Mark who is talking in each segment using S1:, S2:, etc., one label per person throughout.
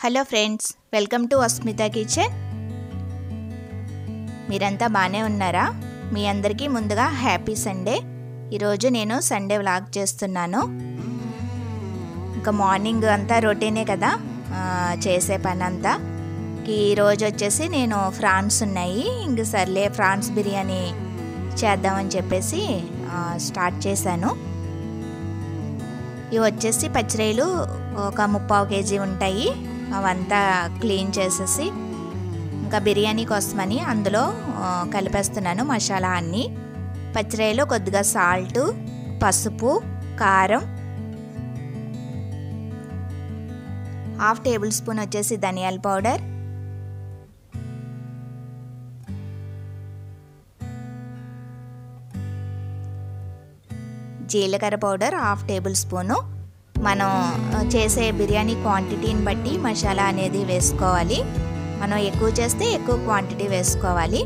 S1: Hello friends, welcome to Asmita kitchen. మీరంతా బాగానే ఉన్నారా? మీ అందరికీ ముందుగా హ్యాపీ సండే. ఈరోజు నేను సండే వ్లాగ్ చేస్తున్నాను. ఇంకా మార్నింగ్ అంతా రొటీనే కదా చేసే పని అంతా. ఈరోజు వచ్చేసి నేను ఫ్రాన్స్ ఉన్నాయి, ఇంక సర్లే ఫ్రాన్స్ బిర్యానీ చేద్దామని చెప్పేసి స్టార్ట్ చేశాను. ఇవి వచ్చేసి పచ్చిరొయ్యలు ఒక 3/4 కేజీ ఉంటాయి. అవంతా క్లీన్ చేసేసి ఇంకా బిర్యానీ కోసమని అందులో కలిపేస్తున్నాను మసాలా అన్నీ. పచ్చిరొయ్యలు కొద్దిగా సాల్ట్, పసుపు, కారం, 1/2 టేబుల్ స్పూన్ వచ్చేసి ధనియాల పౌడర్, జీలకర్ర పౌడర్ 1/2 టేబుల్ స్పూను. మనం చేసే బిర్యానీ క్వాంటిటీని బట్టి మసాలా అనేది వేసుకోవాలి. మనం ఎక్కువ చేస్తే ఎక్కువ క్వాంటిటీ వేసుకోవాలి.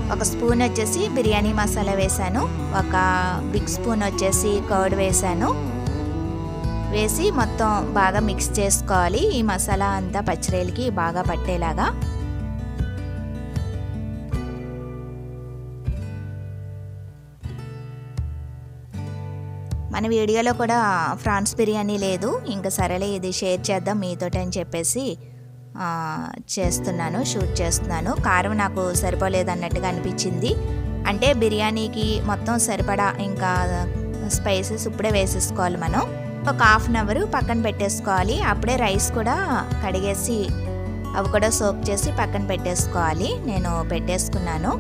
S1: 1 స్పూన్ వచ్చేసి బిర్యానీ మసాలా వేసాను, 1 బిగ్ స్పూన్ వచ్చేసి కర్డ్ వేసాను. వేసి మొత్తం బాగా మిక్స్ చేసుకోవాలి. ఈ మసాలా అంతా పచ్చిరొయ్యలకి బాగా పట్టేలాగా. మన వీడియోలో కూడా ఫ్రాన్స్ బిర్యానీ లేదు, ఇంకా సరేలే ఇది షేర్ చేద్దాం మీతోటి అని చెప్పేసి షూట్ చేస్తున్నాను. కారం నాకు సరిపోలేదు అన్నట్టుగా అనిపించింది. అంటే బిర్యానీకి మొత్తం సరిపడా ఇంకా స్పైసెస్ ఇప్పుడే వేసేసుకోవాలి. మనం ఒక 1/2 అవర్ పక్కన పెట్టేసుకోవాలి. అప్పుడే రైస్ కూడా కడిగేసి అవి కూడా సోక్ చేసి పక్కన పెట్టేసుకోవాలి. నేను పెట్టేసుకున్నాను.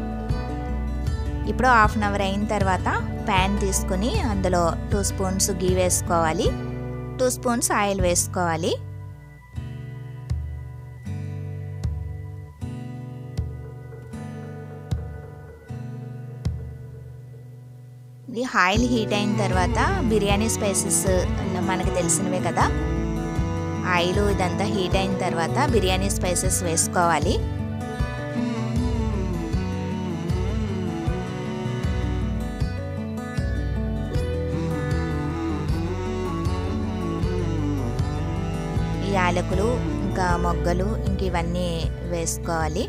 S1: ఇప్పుడు 1/2 అవర్ అయిన తర్వాత ప్యాన్ తీసుకుని అందులో 2 స్పూన్స్ గీ వేసుకోవాలి, 2 స్పూన్స్ ఆయిల్ వేసుకోవాలి. ఇది ఆయిల్ హీట్ అయిన తర్వాత బిర్యానీ స్పైసెస్ మనకు తెలిసినవే కదా, ఆయిల్ ఇదంతా హీట్ అయిన తర్వాత బిర్యానీ స్పైసెస్ వేసుకోవాలి. యాలకులు, ఇంకా మొగ్గలు, ఇంక ఇవన్నీ వేసుకోవాలి.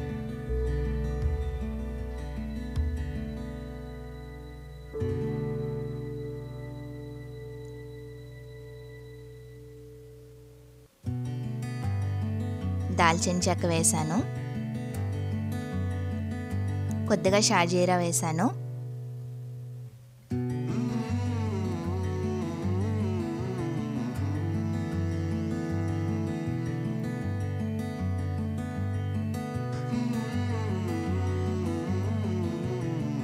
S1: దాల్చిన చెక్క వేసాను, కొద్దిగా షాజీరా వేసాను,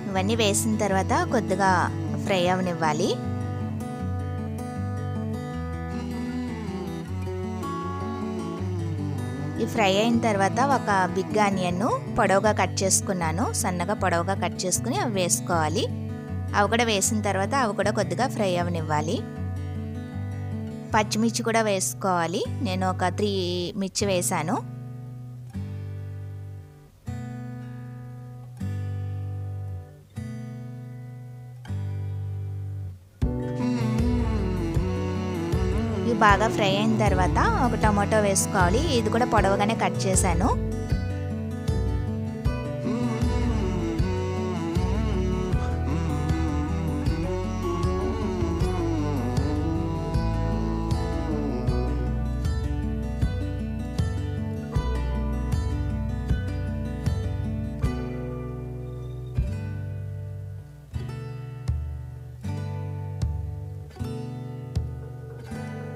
S1: ఇవన్నీ వేసిన తర్వాత కొద్దిగా ఫ్రై అవనివ్వాలి. ఈ ఫ్రై అయిన తర్వాత ఒక బిగ్ ఆనియన్ పొడవుగా కట్ చేసుకున్నాను, సన్నగా పొడవుగా కట్ చేసుకుని అవి వేసుకోవాలి. అవి కూడా వేసిన తర్వాత అవి కూడా కొద్దిగా ఫ్రై అవనివ్వాలి. పచ్చిమిర్చి కూడా వేసుకోవాలి. నేను ఒక 3 మిర్చి వేసాను. ఇవి బాగా ఫ్రై అయిన తర్వాత ఒక టమాటో వేసుకోవాలి. ఇది కూడా పొడవుగానే కట్ చేశాను.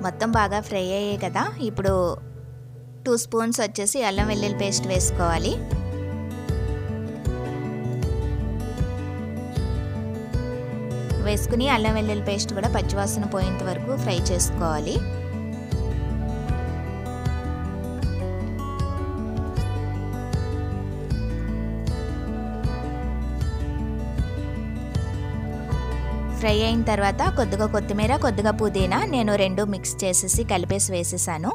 S1: మొత్తం బాగా ఫ్రై అయ్యాయి కదా. ఇప్పుడు 2 స్పూన్స్ వచ్చేసి అల్లం వెల్లుల్లి పేస్ట్ వేసుకోవాలి. వేసుకుని అల్లం వెల్లుల్లి పేస్ట్ కూడా పచ్చివాసన పోయేంత వరకు ఫ్రై చేసుకోవాలి. ఫ్రై అయిన తర్వాత కొద్దిగా కొత్తిమీర, కొద్దిగా పుదీనా నేను 2 మిక్స్ చేసేసి కలిపేసి వేసేసాను.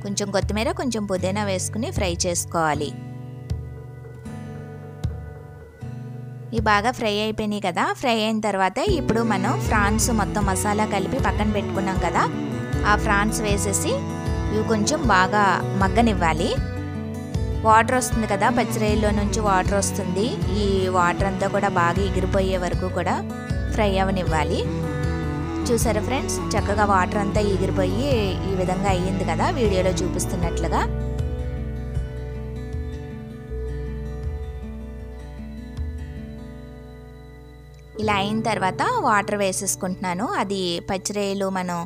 S1: కొంచెం కొత్తిమీర, కొంచెం పుదీనా వేసుకుని ఫ్రై చేసుకోవాలి. ఇవి బాగా ఫ్రై అయిపోయినాయి కదా. ఫ్రై అయిన తర్వాత ఇప్పుడు మనం ఫ్రాన్స్ మొత్తం మసాలా కలిపి పక్కన పెట్టుకున్నాం కదా, ఆ ప్రాన్స్ వేసేసి ఇవి కొంచెం బాగా మగ్గనివ్వాలి. వాటర్ వస్తుంది కదా, పచ్చిరొయ్యల్లో నుంచి వాటర్ వస్తుంది. ఈ వాటర్ అంతా కూడా బాగా ఎగిరిపోయే వరకు కూడా ఫ్రై అవనివ్వాలి. చూసారా ఫ్రెండ్స్, చక్కగా వాటర్ అంతా ఎగిరిపోయి ఈ విధంగా అయ్యింది కదా వీడియోలో చూపిస్తున్నట్లుగా. ఇలా అయిన తర్వాత వాటర్ వేసేసుకుంటున్నాను. అది పచ్చిరొయ్యలు మనం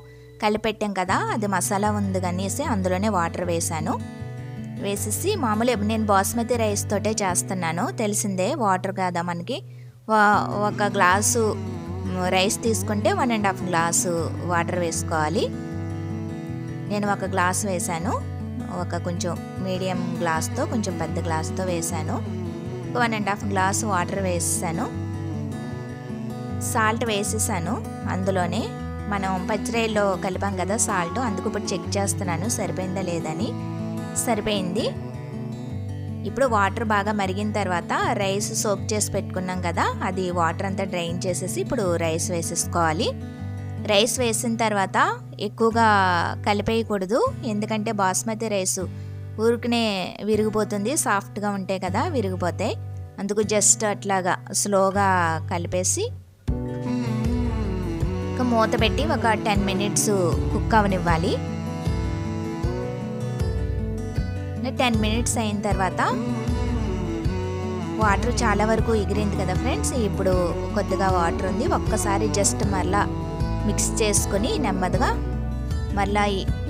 S1: కలిపెట్టాం కదా, అది మసాలా ఉంది కనేసి అందులోనే వాటర్ వేసాను. వేసేసి మామూలు నేను బాస్మతి రైస్ తోటే చేస్తున్నాను, తెలిసిందే వాటర్ కదా మనకి. ఒక గ్లాసు రైస్ తీసుకుంటే 1.5 గ్లాసు వాటర్ వేసుకోవాలి. నేను ఒక గ్లాస్ వేసాను, ఒక కొంచెం మీడియం గ్లాస్తో కొంచెం పెద్ద గ్లాస్తో వేసాను. 1.5 గ్లాసు వాటర్ వేసాను. సాల్ట్ వేసేసాను అందులోనే. మనం పచ్చిరొయ్యల్లో కలిపాం కదా సాల్ట్, అందుకు ఇప్పుడు చెక్ చేస్తున్నాను సరిపోయిందా లేదని. సరిపోయింది. ఇప్పుడు వాటర్ బాగా మరిగిన తర్వాత రైస్ సోక్ చేసి పెట్టుకున్నాం కదా, అది వాటర్ అంతా డ్రైన్ చేసేసి ఇప్పుడు రైస్ వేసేసుకోవాలి. రైస్ వేసిన తర్వాత ఎక్కువగా కలిపేయకూడదు, ఎందుకంటే బాస్మతి రైస్ ఊరికనే విరిగిపోతుంది, సాఫ్ట్గా ఉంటాయి కదా విరిగిపోతాయి. అందుకు జస్ట్ అట్లాగా స్లోగా కలిపేసి ఇంకా మూత పెట్టి ఒక 10 మినిట్స్ కుక్ అవనివ్వాలి. 10 మినిట్స్ అయిన తర్వాత వాటర్ చాలా వరకు ఎగిరింది కదా ఫ్రెండ్స్. ఇప్పుడు కొద్దిగా వాటర్ ఉంది, ఒక్కసారి జస్ట్ మరలా మిక్స్ చేసుకుని నెమ్మదిగా మరలా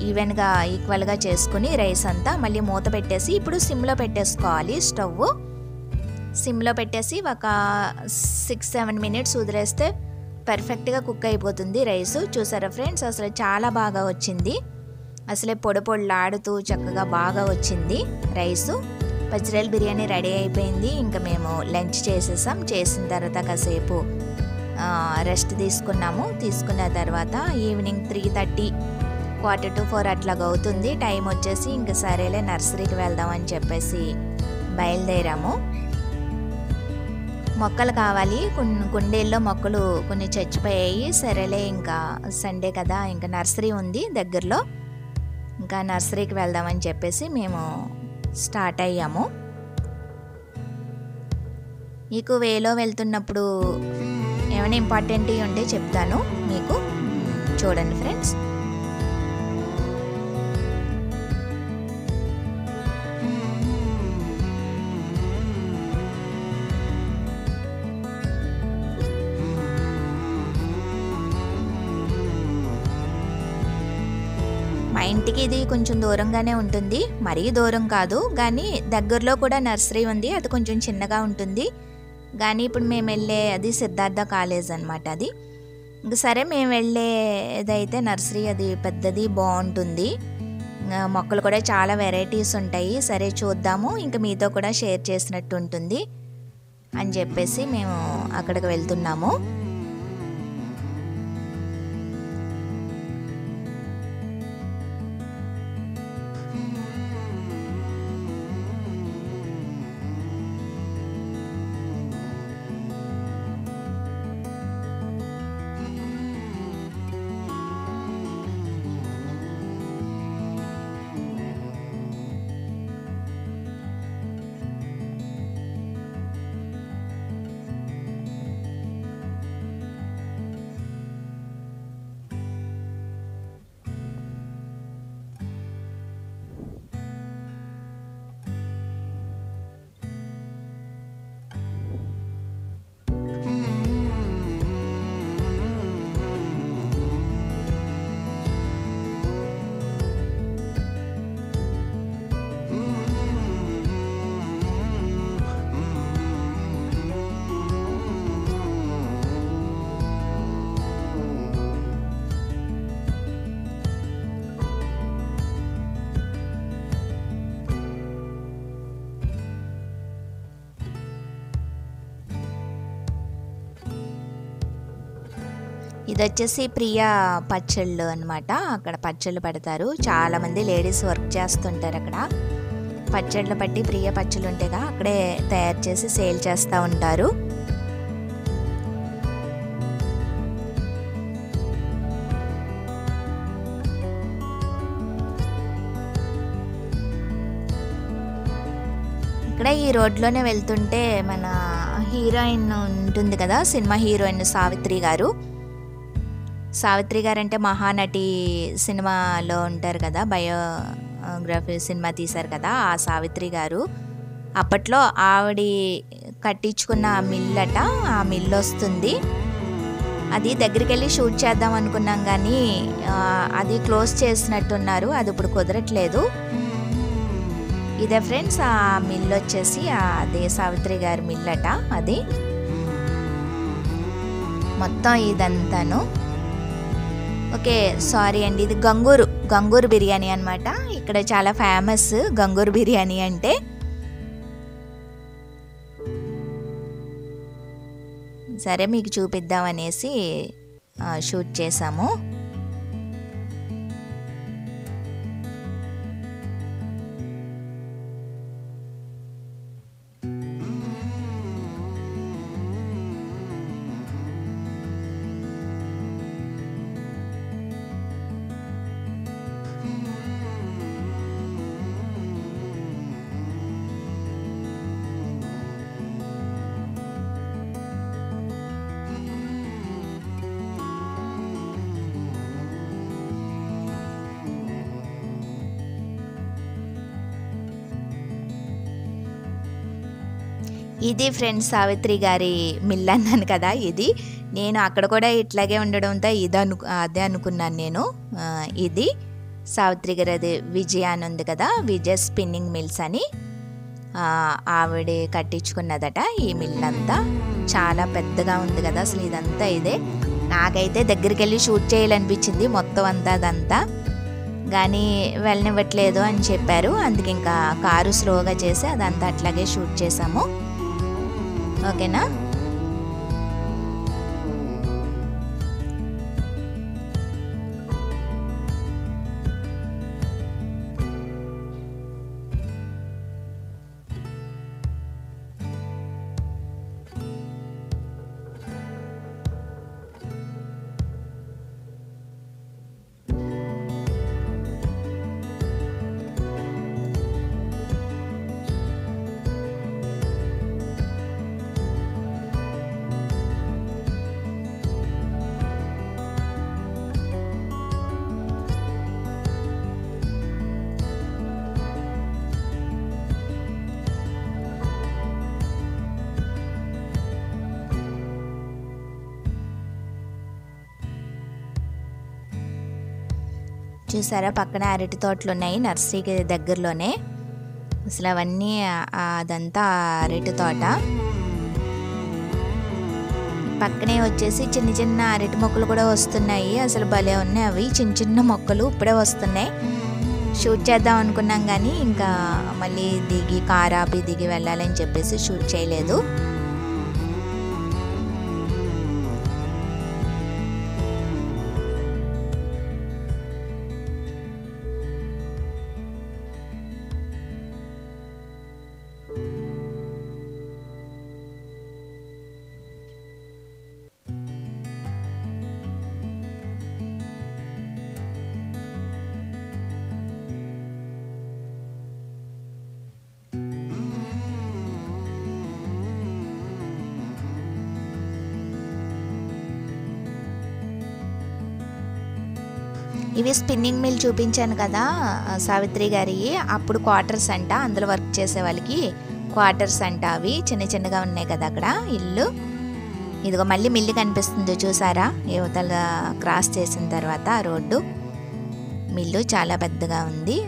S1: ఈవెన్గా ఈక్వల్గా చేసుకుని రైస్ అంతా మళ్ళీ మూత పెట్టేసి ఇప్పుడు సిమ్లో పెట్టేసుకోవాలి. స్టవ్ సిమ్లో పెట్టేసి ఒక 6-7 మినిట్స్ వదిలేస్తే పర్ఫెక్ట్గా కుక్ అయిపోతుంది రైస్. చూసారా ఫ్రెండ్స్, అసలు చాలా బాగా వచ్చింది, అసలే పొడి పొడిలాడుతూ చక్కగా బాగా వచ్చింది రైసు. పచ్చిరొయ్యల బిర్యానీ రెడీ అయిపోయింది. ఇంకా మేము లంచ్ చేసేసాం. చేసిన తర్వాత కాసేపు రెస్ట్ తీసుకున్నాము. తీసుకున్న తర్వాత ఈవినింగ్ 3:30, 3:45 అట్లాగా అవుతుంది టైం వచ్చేసి. ఇంకా సరేలే నర్సరీకి వెళ్దామని చెప్పేసి బయలుదేరాము. మొక్కలు కావాలి, కుండీల్లో మొక్కలు కొన్ని చచ్చిపోయాయి. సరేలే ఇంకా సండే కదా, ఇంకా నర్సరీ ఉంది దగ్గరలో, ఇంకా నర్సరీకి వెళ్దామని చెప్పేసి మేము స్టార్ట్ అయ్యాము. మీకు వేలో వెళ్తున్నప్పుడు ఏమైనా ఇంపార్టెంట్ ఉంటే చెప్తాను మీకు, చూడండి ఫ్రెండ్స్. మా ఇంటికి ఇది కొంచెం దూరంగానే ఉంటుంది, మరీ దూరం కాదు, కానీ దగ్గరలో కూడా నర్సరీ ఉంది, అది కొంచెం చిన్నగా ఉంటుంది. కానీ ఇప్పుడు మేము వెళ్ళే అది సిద్ధార్థ కాలేజ్ అనమాట. అది ఇంక సరే మేము వెళ్ళేదైతే నర్సరీ, అది పెద్దది, బాగుంటుంది. మొక్కలు కూడా చాలా వెరైటీస్ ఉంటాయి. సరే చూద్దాము, ఇంకా మీతో కూడా షేర్ చేసినట్టు ఉంటుంది అని చెప్పేసి మేము అక్కడికి వెళ్తున్నాము. ఇది వచ్చేసి ప్రియా పచ్చళ్ళు అనమాట. అక్కడ పచ్చళ్ళు పెడతారు, చాలామంది లేడీస్ వర్క్ చేస్తుంటారు అక్కడ. పచ్చళ్ళు పట్టి ప్రియా పచ్చళ్ళు ఉంటాయిగా, అక్కడే తయారు చేసి సేల్ చేస్తూ ఉంటారు. అక్కడ ఈ రోడ్లోనే వెళ్తుంటే మన హీరోయిన్ ఉంటుంది కదా, సినిమా హీరోయిన్ సావిత్రి గారు. సావిత్రి గారు అంటే మహానటి సినిమాలో ఉంటారు కదా, బయోగ్రఫీ సినిమా తీశారు కదా, ఆ సావిత్రి గారు. అప్పట్లో ఆవిడ కట్టించుకున్న మిల్లట, ఆ మిల్లు వస్తుంది. అది దగ్గరికి వెళ్ళి షూట్ చేద్దాం అనుకున్నాం కానీ అది క్లోజ్ చేసినట్టున్నారు, అది ఇప్పుడు కుదరట్లేదు. ఇదే ఫ్రెండ్స్ ఆ మిల్లు వచ్చేసి అదే సావిత్రి గారి మిల్లట. అది మొత్తం ఇదంతాను. ఓకే, సారీ అండి, ఇది గంగూరు బిర్యానీ అనమాట. ఇక్కడ చాలా ఫేమస్ గంగూరు బిర్యానీ అంటే. సరే మీకు చూపిద్దామనేసి షూట్ చేసాము. ఇది ఫ్రెండ్స్ సావిత్రి గారి మిల్ అన్నాను కదా, ఇది నేను అక్కడ కూడా ఇట్లాగే ఉండడంతో అదే అనుకున్నాను నేను. ఇది సావిత్రి గారి అది విజయ అని ఉంది కదా, విజయ్ స్పిన్నింగ్ మిల్స్ అని ఆవిడ కట్టించుకున్నదట. ఈ మిల్ అంతా చాలా పెద్దగా ఉంది కదా, అసలు ఇదంతా ఇదే. నాకైతే దగ్గరికి వెళ్ళి షూట్ చేయాలనిపించింది మొత్తం అంతా అదంతా, కానీ వెళ్ళనివ్వట్లేదు అని చెప్పారు. అందుకే ఇంకా కారు స్లోగా చేసి అదంతా అట్లాగే షూట్ చేసాము. ఓకేనా. చూసారా పక్కన అరటి తోటలు ఉన్నాయి నర్సరీకి దగ్గరలోనే. అసలు అవన్నీ అదంతా అరటి తోట. పక్కనే వచ్చేసి చిన్న చిన్న అరటి మొక్కలు కూడా వస్తున్నాయి. అసలు భలే ఉన్నాయి అవి, చిన్న చిన్న మొక్కలు ఇప్పుడే వస్తున్నాయి. షూట్ చేద్దాం అనుకున్నాం కానీ ఇంకా మళ్ళీ కార్ ఆపి దిగి వెళ్ళాలని చెప్పేసి షూట్ చేయలేదు. ఇవి స్పిన్నింగ్ మిల్ చూపించాను కదా సావిత్రి గారి, అప్పుడు క్వార్టర్స్ అంట, అందులో వర్క్ చేసే వాళ్ళకి క్వార్టర్స్ అంట. అవి చిన్న చిన్నగా ఉన్నాయి కదా అక్కడ ఇల్లు. ఇదిగో మళ్ళీ మిల్లు కనిపిస్తుంది చూసారా, యువతల క్రాస్ చేసిన తర్వాత రోడ్డు. మిల్లు చాలా పెద్దగా ఉంది.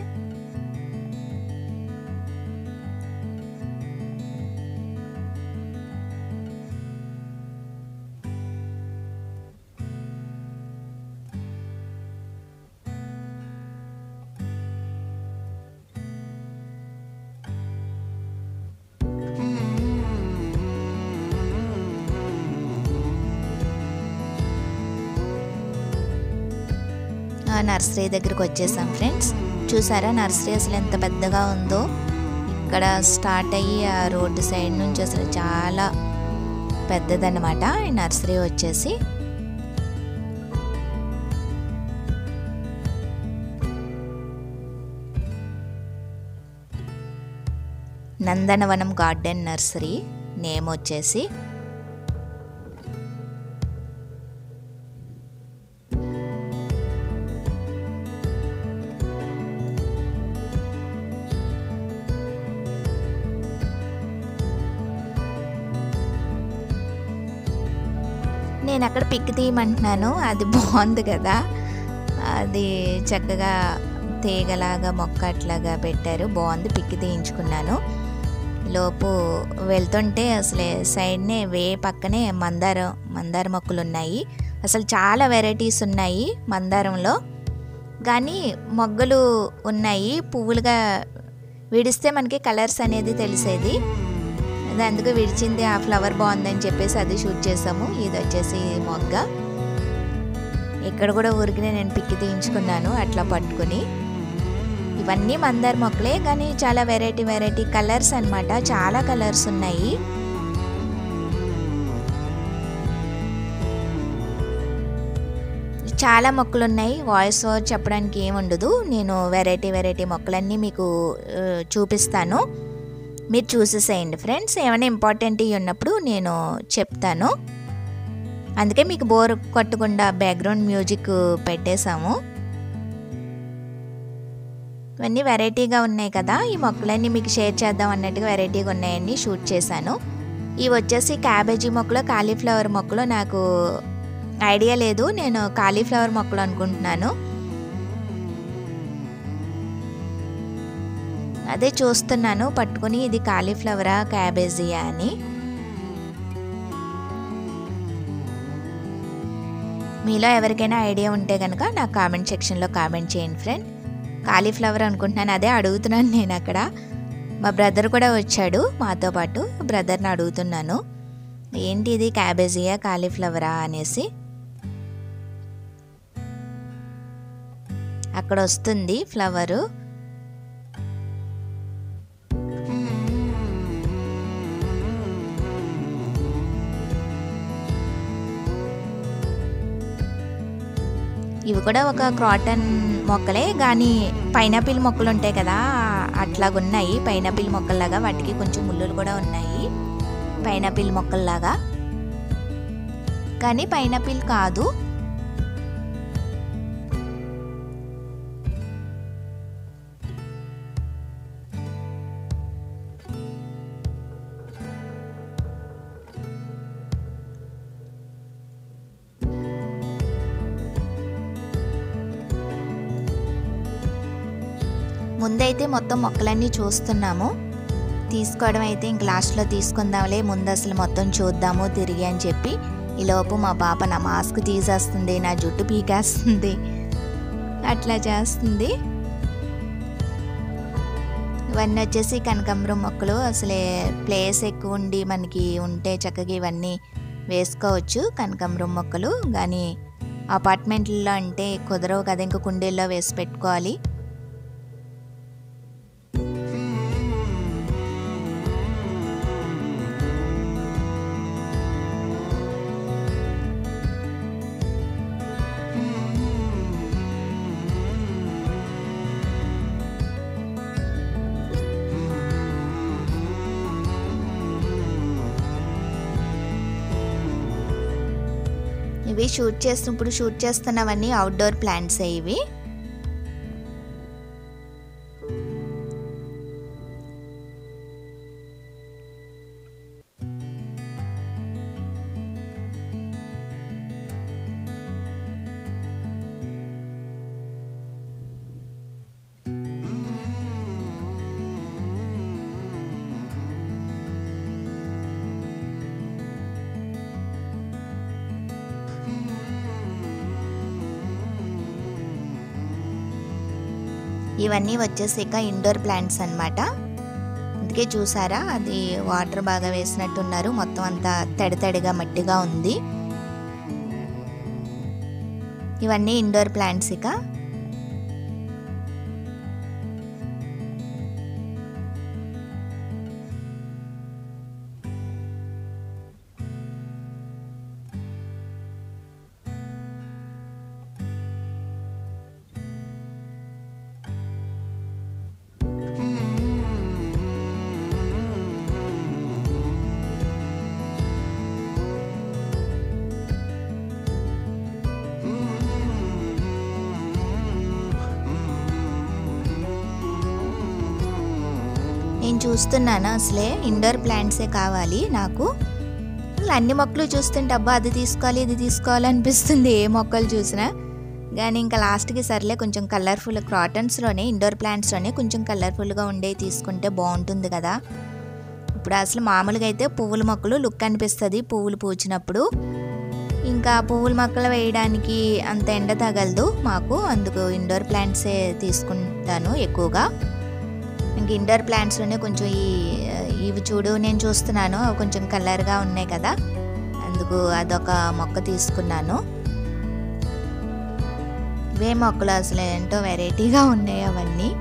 S1: నర్సరీ దగ్గరికి వచ్చేసాం ఫ్రెండ్స్. చూసారా నర్సరీ అసలు ఎంత పెద్దగా ఉందో. ఇక్కడ స్టార్ట్ అయ్యి ఆ రోడ్డు సైడ్ నుంచి అసలు చాలా పెద్దదన్నమాట ఈ నర్సరీ వచ్చేసి. నందనవనం గార్డెన్ నర్సరీ నేమ్ వచ్చేసి. నేను అక్కడ పిక్ తీయమంటున్నాను, అది బాగుంది కదా, అది చక్కగా తీగలాగా మొక్క అట్లాగా పెట్టారు, బాగుంది, పిక్ తీయించుకున్నాను. లోపు వెళ్తుంటే అసలే సైడ్నే పక్కనే మందార మొక్కలు ఉన్నాయి. అసలు చాలా వెరైటీస్ ఉన్నాయి మందారంలో, కానీ మొగ్గలు ఉన్నాయి, పువ్వులుగా విడిస్తే మనకి కలర్స్ అనేది తెలిసేది. అది అందుకు విడిచింది, ఆ ఫ్లవర్ బాగుందని చెప్పేసి అది షూట్ చేసాము. ఇది వచ్చేసి మొగ్గ. ఇక్కడ కూడా ఊరికినే నేను పిక్కి తీయించుకున్నాను అట్లా పట్టుకుని. ఇవన్నీ మందార మొక్కలే, కానీ చాలా వెరైటీ కలర్స్ అన్నమాట, చాలా కలర్స్ ఉన్నాయి. చాలా మొక్కలు ఉన్నాయి, వాయిస్ ఓవర్ చెప్పడానికి ఏముండదు. నేను వెరైటీ మొక్కలన్నీ మీకు చూపిస్తాను, మీరు చూసేసేయండి ఫ్రెండ్స్. ఏమైనా ఇంపార్టెంట్ ఉన్నప్పుడు నేను చెప్తాను, అందుకే మీకు బోర్ కొట్టకుండా బ్యాక్గ్రౌండ్ మ్యూజిక్ పెట్టేశాము. ఇవన్నీ వెరైటీగా ఉన్నాయి కదా, ఈ మొక్కలన్నీ మీకు షేర్ చేద్దాం అన్నట్టుగా వెరైటీగా ఉన్నాయని షూట్ చేశాను. ఇవి వచ్చేసి క్యాబేజీ మొక్కలు, కాలీఫ్లవర్ మొక్కలు, నాకు ఐడియా లేదు, నేను కాలీఫ్లవర్ మొక్కలు అనుకుంటున్నాను. అదే చూస్తున్నాను పట్టుకుని, ఇది కాలీఫ్లవరా క్యాబేజీయా అని. మీలో ఎవరికైనా ఐడియా ఉంటే కనుక నాకు కామెంట్ సెక్షన్లో కామెంట్ చేయండి ఫ్రెండ్. కాలీఫ్లవర్ అనుకుంటున్నాను, అదే అడుగుతున్నాను నేను అక్కడ. మా బ్రదర్ కూడా వచ్చాడు మాతో పాటు, బ్రదర్ని అడుగుతున్నాను ఏంటి ఇది క్యాబేజీయా కాలీఫ్లవరా అనేసి. అక్కడ వస్తుంది ఫ్లవరు. ఇవి కూడా ఒక క్రాటన్ మొక్కలే, కానీ పైనాపిల్ మొక్కలు ఉంటాయి కదా అట్లాగున్నాయి, పైనాపిల్ మొక్కల్లాగా. వాటికి కొంచెం ముళ్ళులు కూడా ఉన్నాయి పైనాపిల్ మొక్కల్లాగా, కానీ పైనాపిల్ కాదు. ముందైతే మొత్తం మొక్కలన్నీ చూస్తున్నాము, తీసుకోవడం అయితే ఇంక లాస్ట్లో తీసుకుందాంలే, ముందు అసలు మొత్తం చూద్దాము తిరిగి అని చెప్పి. ఈలోపు మా పాప నా మాస్క్ తీసేస్తుంది, నా జుట్టు పీకేస్తుంది, అట్లా చేస్తుంది. ఇవన్నీ వచ్చేసి కనకాంబరం మొక్కలు. అసలే ప్లేస్ ఎక్కువ ఉండి మనకి ఉంటే చక్కగా ఇవన్నీ వేసుకోవచ్చు కనకాంబరం మొక్కలు, కానీ అపార్ట్మెంట్లో అంటే కుదరవు కదా, ఇంకా కుండీల్లో వేసి పెట్టుకోవాలి. ఇవి షూట్ చేస్తున్నవన్నీ అవుట్డోర్ ప్లాంట్స్ ఇవి. ఇవన్నీ వచ్చేసి ఇక ఇండోర్ ప్లాంట్స్ అన్నమాట. అందుకే చూసారా, అది వాటర్ బాగా వేసినట్టున్నారు, మొత్తం అంతా తడితడిగా మట్టిగా ఉంది. ఇవన్నీ ఇండోర్ ప్లాంట్స్ ఇక. చూస్తున్నాను అసలే ఇండోర్ ప్లాంట్సే కావాలి నాకు. అన్ని మొక్కలు చూస్తుంటే అబ్బా అది తీసుకోవాలి ఇది తీసుకోవాలి అనిపిస్తుంది ఏ మొక్కలు చూసినా. కానీ ఇంకా లాస్ట్కి సర్లే కొంచెం కలర్ఫుల్ క్రాటన్స్లోనే ఇండోర్ ప్లాంట్స్లోనే కొంచెం కలర్ఫుల్గా ఉండేవి తీసుకుంటే బాగుంటుంది కదా. ఇప్పుడు అసలు మామూలుగా అయితే పువ్వుల మొక్కలు లుక్ అనిపిస్తుంది పువ్వులు పూచినప్పుడు. ఇంకా పువ్వుల మొక్కలు వేయడానికి అంత ఎండ తగలదు మాకు, అందుకు ఇండోర్ ప్లాంట్సే తీసుకుంటాను ఎక్కువగా. ఇంక ఇండోర్ ప్లాంట్స్లోనే కొంచెం ఇవి చూడు నేను చూస్తున్నాను అవి కొంచెం కలర్గా ఉన్నాయి కదా, అందుకు అదొక మొక్క తీసుకున్నాను. ఇవే మొక్కలు అసలు ఏంటో వెరైటీగా ఉన్నాయి అవన్నీ.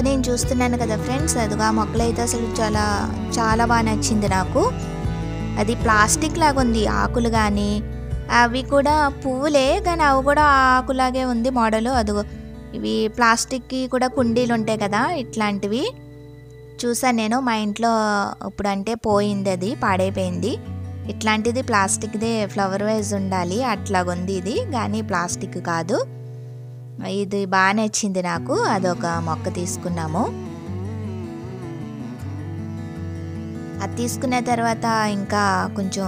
S1: నేను చూస్తున్నాను కదా ఫ్రెండ్స్, అదిగా మొక్కలు అయితే అసలు చాలా చాలా బాగా నచ్చింది నాకు. అది ప్లాస్టిక్ లాగా ఉంది ఆకులు, కానీ అవి కూడా పువ్వులే కానీ అవి కూడా ఆకులాగే ఉంది మోడలు. అదిగో ఇవి ప్లాస్టిక్కి కూడా కుండీలు ఉంటాయి కదా ఇట్లాంటివి చూసాను నేను మా ఇంట్లో. ఇప్పుడు అంటే పోయింది, అది పాడైపోయింది. ఇట్లాంటిది ప్లాస్టిక్దే ఫ్లవర్ వైజ్ ఉండాలి అట్లాగుంది ఇది, కానీ ప్లాస్టిక్ కాదు. ఇది బాగా నచ్చింది నాకు, అదొక మొక్క తీసుకున్నాము. అది తీసుకున్న తర్వాత ఇంకా కొంచెం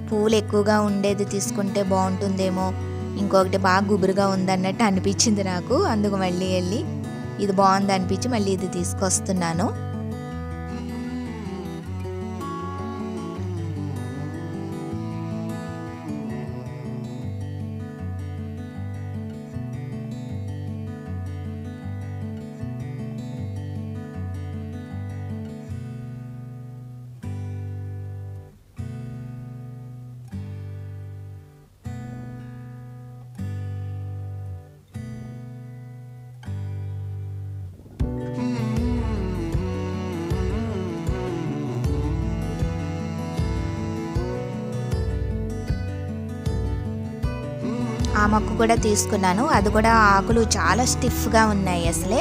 S1: పూలు ఎక్కువగా ఉండేది తీసుకుంటే బాగుంటుందేమో, ఇంకొకటి బాగా గుబురుగా ఉందన్నట్టు అనిపించింది నాకు. అందుకు మళ్ళీ వెళ్ళి ఇది బాగుంది అనిపించి మళ్ళీ ఇది తీసుకొస్తున్నాను. ఆ మొక్క కూడా తీసుకున్నాను. అది కూడా ఆకులు చాలా స్టిఫ్గా ఉన్నాయి, అసలే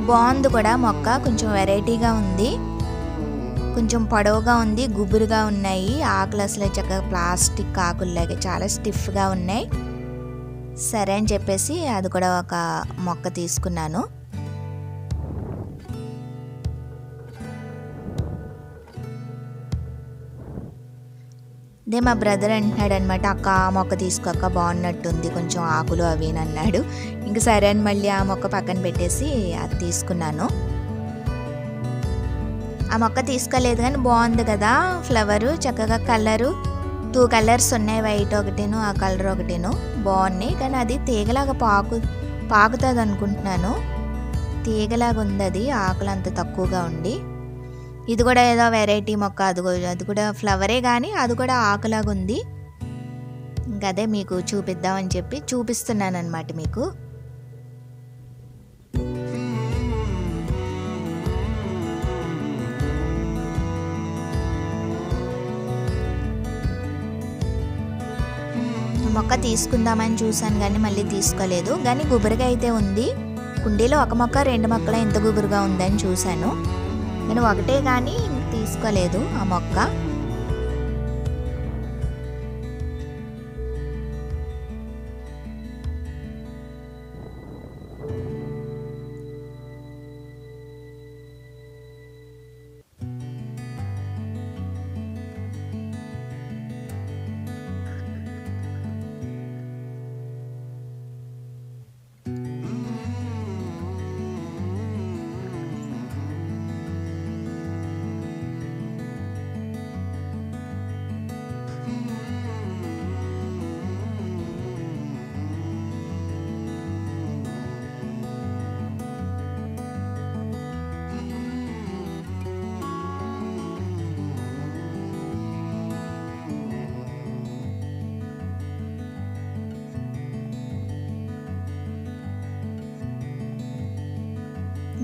S1: బాగుంది కూడా మొక్క. కొంచెం వెరైటీగా ఉంది, కొంచెం పొడవుగా ఉంది, గుబురుగా ఉన్నాయి ఆకులు. అసలే చక్కగా ప్లాస్టిక్ ఆకుల్లాగే చాలా స్టిఫ్గా ఉన్నాయి. సరే అని చెప్పేసి అది కూడా ఒక మొక్క తీసుకున్నాను. అదే మా బ్రదర్ అంటున్నాడు అనమాట, అక్క ఆ మొక్క తీసుకోక బాగున్నట్టుంది కొంచెం ఆకులు అవి అని అన్నాడు. ఇంక సరే అని మళ్ళీ ఆ మొక్క పక్కన పెట్టేసి అది తీసుకున్నాను. ఆ మొక్క తీసుకోలేదు కానీ బాగుంది కదా ఫ్లవరు, చక్కగా కలరు 2 కలర్స్ ఉన్నాయి, వైట్ ఒకటేను ఆ కలర్ ఒకటేను బాగున్నాయి. కానీ అది తీగలాగా పాకుతుంది అనుకుంటున్నాను, తీగలాగా ఉంది అది, ఆకులు అంత తక్కువగా ఉండి. ఇది కూడా ఏదో వెరైటీ మొక్క, అది కూడా ఫ్లవరే కానీ అది కూడా ఆకులాగా ఉంది. ఇంకా అదే మీకు చూపిద్దామని చెప్పి చూపిస్తున్నాను అనమాట మీకు. మొక్క తీసుకుందామని చూసాను కానీ మళ్ళీ తీసుకోలేదు. కానీ గుబురుగా అయితే ఉంది. కుండీలో ఒక మొక్క 2 మొక్కలు ఎంత గుబురుగా ఉందని చూశాను, నేను ఒకటే కానీ తీసుకోలేదు ఆ మొక్క.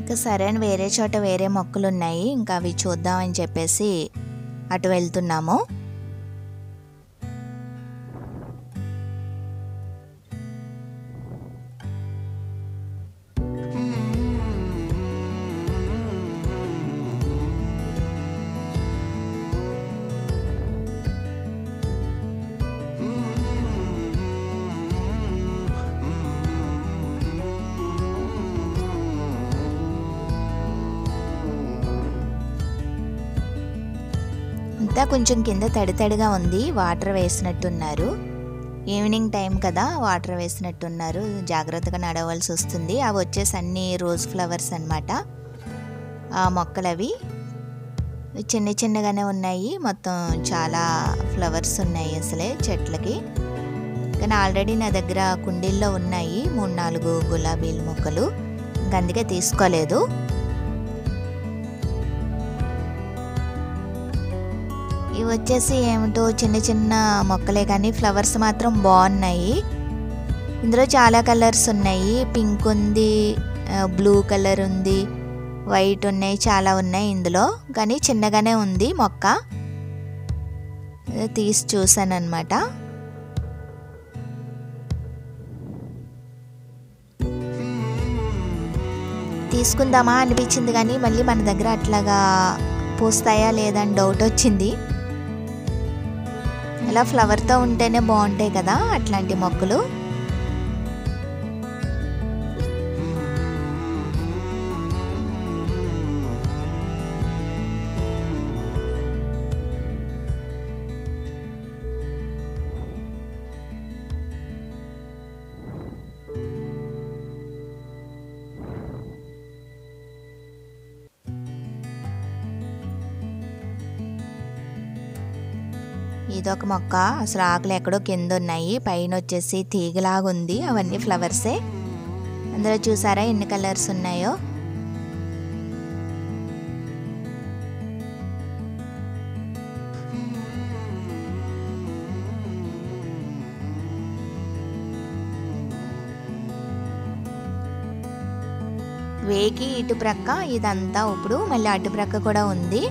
S1: ఇంకా సరే అని వేరే చోట వేరే మొక్కలు ఉన్నాయి, ఇంకా అవి చూద్దామని చెప్పేసి అటు వెళ్తున్నాము. అంతా కొంచెం కింద తడితడిగా ఉంది, వాటర్ వేసినట్టున్నారు. ఈవినింగ్ టైం కదా, వాటర్ వేసినట్టున్నారు. జాగ్రత్తగా నడవలసి వస్తుంది. అవి వచ్చేసి అన్ని రోజ్ ఫ్లవర్స్ అన్నమాట. ఆ మొక్కలు అవి చిన్న చిన్నగానే ఉన్నాయి. మొత్తం చాలా ఫ్లవర్స్ ఉన్నాయి అసలే చెట్లకి. కానీ ఆల్రెడీ నా దగ్గర కుండీల్లో ఉన్నాయి 3-4 గులాబీల మొక్కలు, ఇంక అందుకే తీసుకోలేదు. ఇవి వచ్చేసి ఏమిటో చిన్న చిన్న మొక్కలే కానీ ఫ్లవర్స్ మాత్రం బాగున్నాయి. ఇందులో చాలా కలర్స్ ఉన్నాయి. పింక్ ఉంది, బ్లూ కలర్ ఉంది, వైట్ ఉన్నాయి, చాలా ఉన్నాయి ఇందులో. కానీ చిన్నగానే ఉంది మొక్క, తీసి చూసాను అన్నమాట. తీసుకుందామా అనిపించింది కానీ మళ్ళీ మన దగ్గర అట్లాగా పూస్తాయా లేదా అని డౌట్ వచ్చింది. ఇలా ఫ్లవర్తో ఉంటేనే బాగుంటాయి కదా అట్లాంటి మొక్కలు. ఇదొక మొక్క, అసలు ఆకులు ఎక్కడో కింద ఉన్నాయి, పైన వచ్చేసి తీగలాగా ఉంది. అవన్నీ ఫ్లవర్సే. అందులో చూసారా ఎన్ని కలర్స్ ఉన్నాయో. వేకి ఇటు ప్రక్క ఇదంతా, ఇప్పుడు మళ్ళీ అటు ప్రక్క కూడా ఉంది.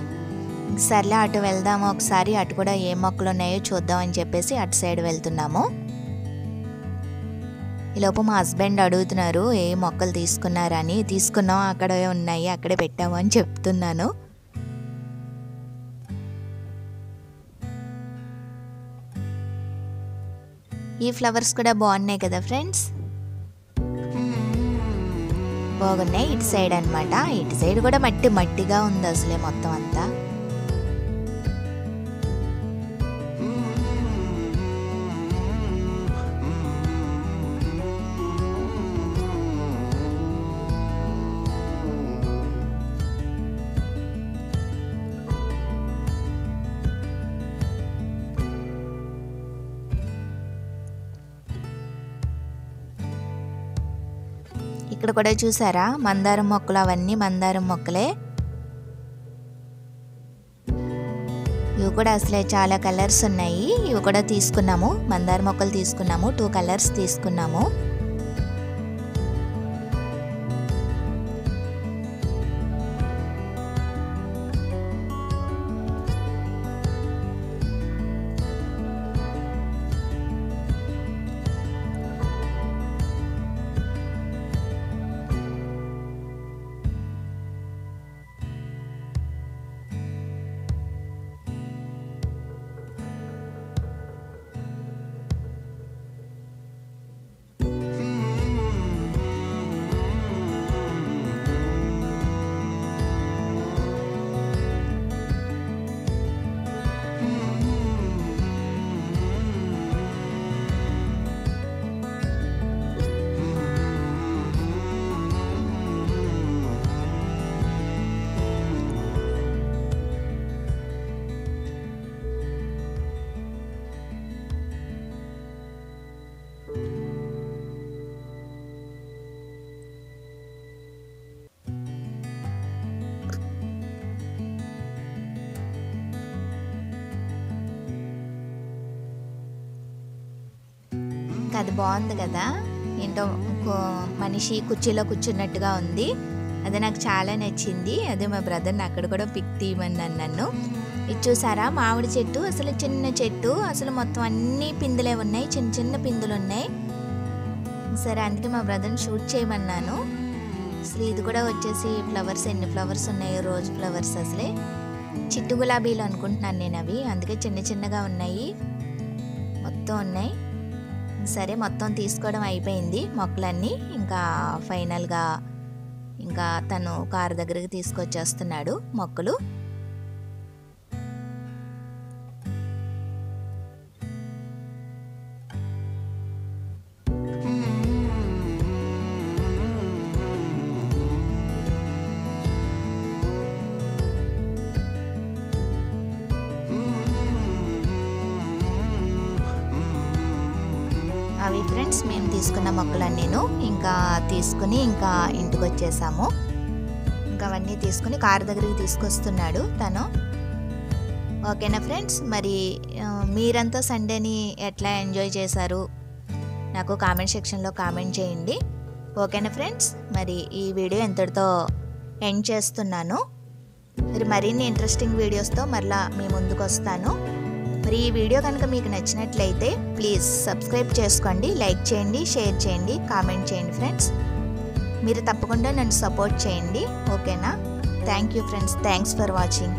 S1: సర్లే అటు వెళ్దాము ఒకసారి, అటు కూడా ఏ మొక్కలు ఉన్నాయో చూద్దామని చెప్పేసి అటు సైడ్ వెళ్తున్నాము. ఈలోపు మా హస్బెండ్ అడుగుతున్నారు ఏ మొక్కలు తీసుకున్నారని. తీసుకున్నాం, అక్కడే ఉన్నాయి, అక్కడే పెట్టాము అని చెప్తున్నాను. ఈ ఫ్లవర్స్ కూడా బాగున్నాయి కదా ఫ్రెండ్స్, బాగున్నాయి. ఇటు సైడ్ అనమాట, ఇటు సైడ్ కూడా మట్టి మట్టిగా ఉంది అసలే మొత్తం అంతా. ఇక్కడ కూడా చూసారా మందారం మొక్కలు, అవన్నీ మందారం మొక్కలే. ఇవి కూడా అసలే చాలా కలర్స్ ఉన్నాయి. ఇవి కూడా తీసుకున్నాము, మందార మొక్కలు తీసుకున్నాము, 2 కలర్స్ తీసుకున్నాము. అది బాగుంది కదా, ఏంటో మనిషి కుర్చీలో కూర్చున్నట్టుగా ఉంది. అది నాకు చాలా నచ్చింది. అదే మా బ్రదర్ని అక్కడ కూడా పిక్ తీయమన్నాను నన్ను. ఇది చూసారా మామిడి చెట్టు, అసలు చిన్న చెట్టు, అసలు మొత్తం అన్ని పిందులే ఉన్నాయి, చిన్న చిన్న పిందులు ఉన్నాయి. సరే అందుకే మా బ్రదర్ని షూట్ చేయమన్నాను. అసలు ఇది కూడా వచ్చేసి ఫ్లవర్స్, ఎన్ని ఫ్లవర్స్ ఉన్నాయి, రోజ్ ఫ్లవర్స్, అసలే చిట్టు గులాబీలు అనుకుంటున్నాను నేను అవి, అందుకే చిన్న చిన్నగా ఉన్నాయి, మొత్తం ఉన్నాయి. సరే మొత్తం తీసుకోవడం అయిపోయింది మొక్కలన్నీ. ఇంకా ఫైనల్గా ఇంకా తను కారు దగ్గరికి తీసుకొచ్చేస్తున్నాడు మొక్కలు. అవి ఫ్రెండ్స్ మేము తీసుకున్న మొక్కలన్నీను ఇంకా తీసుకుని ఇంకా ఇంటికి వచ్చేసాము. ఇంకా అవన్నీ తీసుకుని కారు దగ్గరికి తీసుకొస్తున్నాడు తను. ఓకేనా ఫ్రెండ్స్, మరి మీరంతా సండేని ఎట్లా ఎంజాయ్ చేశారు నాకు కామెంట్ సెక్షన్లో కామెంట్ చేయండి. ఓకేనా ఫ్రెండ్స్, మరి ఈ వీడియో ఎంతటితో ఎండ్ చేస్తున్నాను. మరి మరిన్ని ఇంట్రెస్టింగ్ వీడియోస్తో మరలా మీ ముందుకు వస్తాను. మరి ఈ వీడియో కనుక మీకు నచ్చినట్లయితే ప్లీజ్ సబ్స్క్రైబ్ చేసుకోండి, లైక్ చేయండి, షేర్ చేయండి, కామెంట్ చేయండి ఫ్రెండ్స్. మీరు తప్పకుండా నన్ను సపోర్ట్ చేయండి. ఓకేనా? Thank you friends, thanks for watching.